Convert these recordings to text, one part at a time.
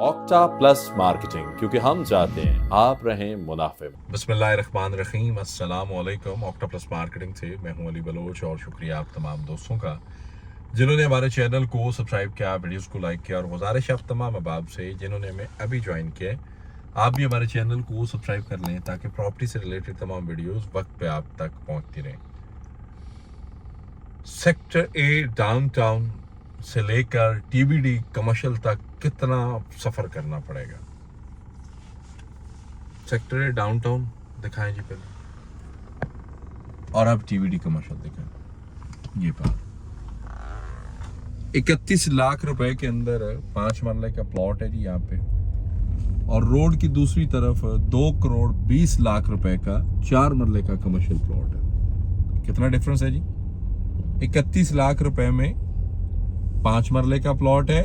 Octa plus marketing, क्योंकि हम चाहते हैं आप रहें मुनाफे में। बिस्मिल्लाहिर्रहमानिर्रहीम, अस्सलाम वालेकुम। ऑक्टा प्लस मार्केटिंग से मैं हूं अली बलोच और शुक्रिया आप तमाम दोस्तों का जिन्होंने हमारे चैनल को सब्सक्राइब किया, वीडियोस को लाइक किया। और गुजारिश आप तमाम अहबाब से जिन्होंने हमें अभी ज्वाइन किया, आप भी हमारे चैनल को सब्सक्राइब कर लें ताकि प्रॉपर्टी से रिलेटेड तमाम वीडियोस वक्त पे आप तक पहुंचती रहें। सेक्टर ए डाउनटाउन से लेकर टीबीडी कमर्शियल तक कितना सफ़र करना पड़ेगा। सेक्टर ए डाउनटाउन दिखाएं जी पहले, और अब टीबीडी कमर्शियल दिखाएं। ये बात 31 लाख रुपए के अंदर 5 मरले का प्लॉट है जी यहाँ पे, और रोड की दूसरी तरफ 2 करोड़ 20 लाख रुपए का 4 मरले का कमर्शियल प्लॉट है। कितना डिफरेंस है जी? 31 लाख रुपए में 5 मरले का प्लॉट है।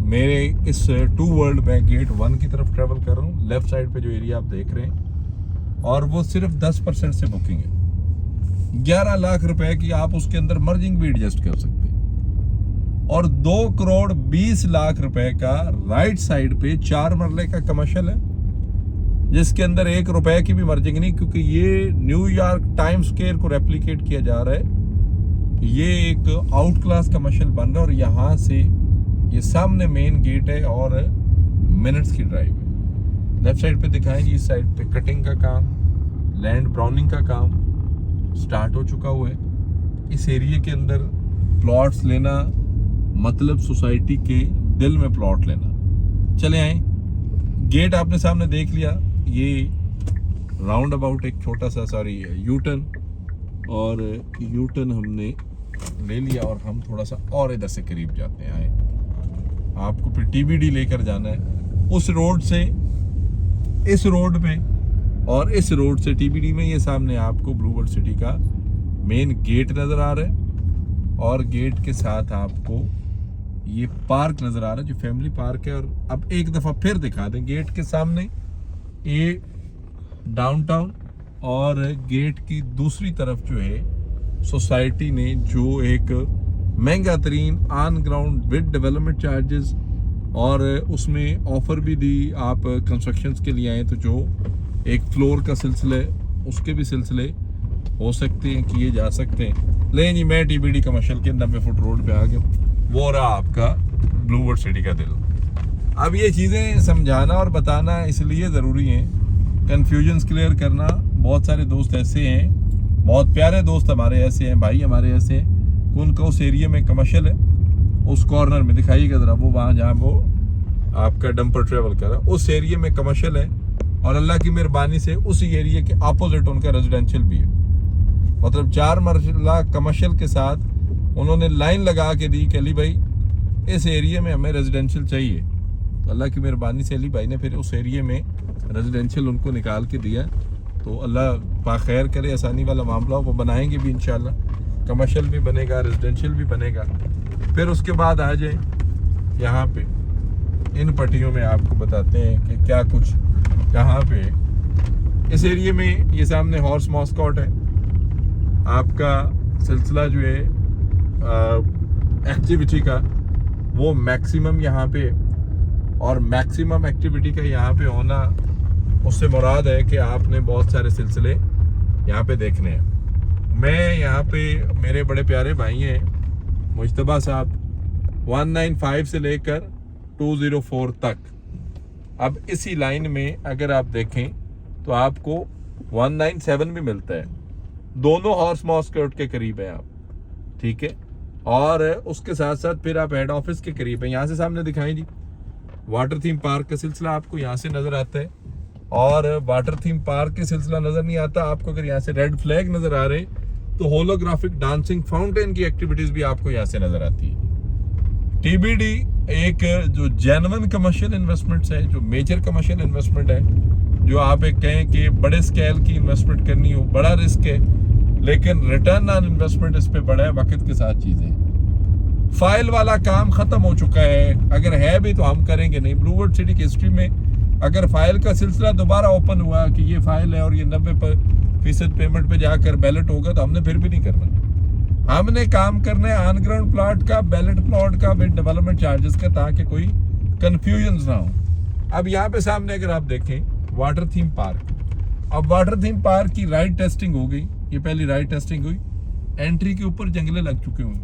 मेरे इस 2 वर्ल्ड बैंक गेट 1 की तरफ ट्रेवल कर रहा हूँ, लेफ्ट साइड पे जो एरिया आप देख रहे हैं, और वो सिर्फ 10% से बुकिंग है। 11 लाख रुपए की आप उसके अंदर मर्जिंग भी एडजस्ट कर सकते हैं। और 2 करोड़ 20 लाख रुपए का राइट साइड पे 4 मरले का कमर्शियल है, जिसके अंदर 1 रुपए की भी मर्जिंग नहीं, क्योंकि ये न्यूयॉर्क टाइम स्क्वायर को रेप्लिकेट किया जा रहा है। ये एक आउट क्लास कमर्शियल बन रहा है, और यहाँ से ये सामने मेन गेट है और मिनट्स की ड्राइव है। लेफ्ट साइड पे दिखाएं जी, इस साइड पे कटिंग का काम, लैंड ब्राउनिंग का काम स्टार्ट हो चुका हुआ है। इस एरिया के अंदर प्लॉट्स लेना मतलब सोसाइटी के दिल में प्लॉट लेना। चले आए, गेट आपने सामने देख लिया। ये राउंड अबाउट एक छोटा सा यूटर्न, और यूटर्न हमने ले लिया और हम थोड़ा सा और इधर से करीब जाते हैं। आए, आपको फिर टीबीडी लेकर जाना है उस रोड से इस रोड पे, और इस रोड से टीबीडी में। ये सामने आपको ब्लूवर्ड सिटी का मेन गेट नजर आ रहा है, और गेट के साथ आपको ये पार्क नजर आ रहा है जो फैमिली पार्क है। और अब एक दफा फिर दिखा दें, गेट के सामने ये डाउनटाउन, और गेट की दूसरी तरफ जो है सोसाइटी ने जो एक महंगा तरीन on ground with development charges, और उसमें ऑफर भी दी। आप कंस्ट्रक्शंस के लिए आए तो जो एक फ्लोर का सिलसिला है उसके भी सिलसिले हो सकते हैं, किए जा सकते हैं। लेकिन जी मैं टीबीडी कमर्शियल के 90 फुट रोड पे आ गया, वो रहा आपका ब्लूवर्ड सिटी का दिल। अब ये चीज़ें समझाना और बताना इसलिए ज़रूरी है, कन्फ्यूजन्स क्लियर करना। बहुत सारे दोस्त ऐसे हैं, बहुत प्यारे दोस्त हमारे ऐसे हैं, भाई हमारे ऐसे हैं, उनका उस एरिया में कमर्शियल है, उस कॉर्नर में दिखाइएगा ज़रा, वो वहाँ जहाँ वो आपका डंपर ट्रेवल कर रहा है उस एरिया में कमर्शियल है, और अल्लाह की मेहरबानी से उसी एरिया के अपोजिट उनका रेजिडेंशियल भी है। मतलब 4 मरला कमर्शियल के साथ उन्होंने लाइन लगा के दी कि अली भाई इस एरिया में हमें रेजिडेंशियल चाहिए। तो अल्लाह की मेहरबानी से अली भाई ने फिर उस एरिया में रेजिडेंशियल उनको निकाल के दिया। तो अल्लाह पाखैर करे, आसानी वाला मामला हो, वो बनाएंगे भी इंशाल्लाह। कमर्शियल भी बनेगा, रेजिडेंशियल भी बनेगा। फिर उसके बाद आ जाए यहाँ पे, इन पट्टियों में आपको बताते हैं कि क्या कुछ यहाँ पे इस एरिया में। ये सामने हॉर्स मॉस्कॉट है, आपका सिलसिला जो है एक्टिविटी का वो मैक्सिमम यहाँ पे, और मैक्सिमम एक्टिविटी का यहाँ पे होना उससे मुराद है कि आपने बहुत सारे सिलसिले यहाँ पे देखने हैं। मैं यहाँ पे, मेरे बड़े प्यारे भाई हैं मुश्तबा साहब, 195 से लेकर 204 तक। अब इसी लाइन में अगर आप देखें तो आपको 197 भी मिलता है, दोनों हॉर्स मॉस्कॉट के करीब हैं आप, ठीक है। और उसके साथ साथ फिर आप हेड ऑफिस के करीब हैं। यहाँ से सामने दिखाएं जी, वाटर थीम पार्क का सिलसिला आपको यहाँ से नजर आता है, और वाटर थीम पार्क के सिलसिला नजर नहीं आता आपको अगर यहाँ से रेड फ्लैग नजर आ रहे तो होलोग्राफिक डांसिंग फाउंटेन की एक्टिविटीज भी आपको यहाँ से नजर आती है। टीबीडी एक जो जेन्युइन कमर्शियल इन्वेस्टमेंट्स है, जो मेजर कमर्शियल इन्वेस्टमेंट है, जो आप एक कहें कि बड़े स्केल की इन्वेस्टमेंट करनी हो, बड़ा रिस्क है, लेकिन रिटर्न ऑन इन्वेस्टमेंट इस पे बड़ा है। वक्त के साथ चीजें, फाइल वाला काम खत्म हो चुका है, अगर है भी तो हम करेंगे नहीं। ब्लूवर्ड सिटी की हिस्ट्री में अगर फाइल का सिलसिला दोबारा ओपन हुआ कि ये फाइल है और ये 90% पेमेंट पे जाकर बैलेट होगा, तो हमने फिर भी नहीं करना। हमने काम करना है ऑन ग्राउंड प्लॉट का, बैलेट प्लॉट का, विद डेवलपमेंट चार्जेस का, ताकि कोई कंफ्यूजन ना हो। अब यहाँ पे सामने अगर आप देखें वाटर थीम पार्क, अब वाटर थीम पार्क की राइड टेस्टिंग हो गई, ये पहली राइड टेस्टिंग हुई। एंट्री के ऊपर जंगले लग चुके हुए,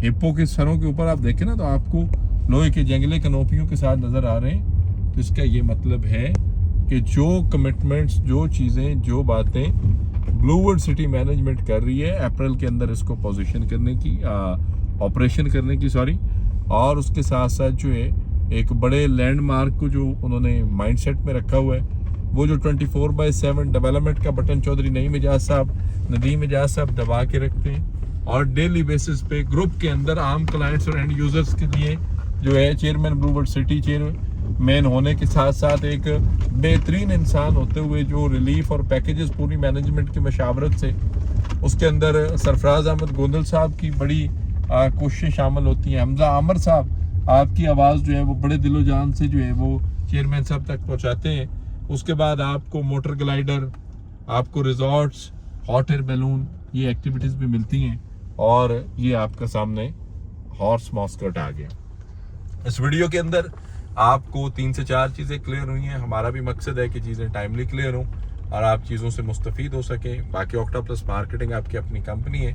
हिप्पो के सरों के ऊपर आप देखें ना तो आपको लोहे के जंगले कनोपियों के साथ नजर आ रहे हैं। तो इसका ये मतलब है कि जो कमिटमेंट्स, जो चीज़ें, जो बातें ब्लूवर्ल्ड सिटी मैनेजमेंट कर रही है अप्रैल के अंदर इसको पोजीशन करने की, ऑपरेशन करने की, सॉरी, और उसके साथ साथ जो है एक बड़े लैंडमार्क को जो उन्होंने माइंडसेट में रखा हुआ है, वो जो 24/7 डेवलपमेंट का बटन चौधरी नईम एजाज साहब, नदीम एजाज साहब दबा के रखते हैं और डेली बेसिस पे ग्रुप के अंदर आम क्लाइंट्स और एंड यूजर्स के लिए जो है चेयरमैन ब्लूवर्ल्ड सिटी चेयरमैन होने के साथ साथ एक बेहतरीन इंसान होते हुए जो रिलीफ और पैकेजेस पूरी मैनेजमेंट की मशावरत से, उसके अंदर सरफराज अहमद गोंदल साहब की बड़ी कोशिशें शामिल होती हैं। हमजा आमर साहब आपकी आवाज़ जो है वो बड़े दिलो जान से जो है वो चेयरमैन साहब तक पहुंचाते हैं। उसके बाद आपको मोटर ग्लाइडर, आपको रिजॉर्ट्स, हॉट एयर बैलून, ये एक्टिविटीज़ भी मिलती हैं। और ये आपका सामने हॉर्स मॉस्कट आ गया। इस वीडियो के अंदर आपको 3 से 4 चीज़ें क्लियर हुई हैं। हमारा भी मकसद है कि चीज़ें टाइमली क्लियर हों और आप चीज़ों से मुस्तफ़ीद हो सकें। बाकी ऑक्टाप्लस मार्केटिंग आपकी अपनी कंपनी है।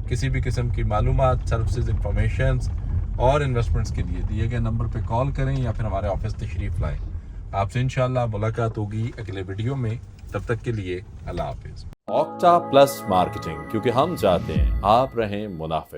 किसी भी किस्म की मालूमात, सर्विसेज, इंफॉर्मेशन और इन्वेस्टमेंट्स के लिए दिए गए नंबर पे कॉल करें या फिर हमारे ऑफिस तशरीफ़ लाएं। आपसे इंशाल्लाह मुलाकात होगी अगले वीडियो में। तब तक के लिए अल्लाह हाफिज़। ऑक्टा प्लस मार्केटिंग, क्योंकि हम चाहते हैं आप रहें मुनाफे में।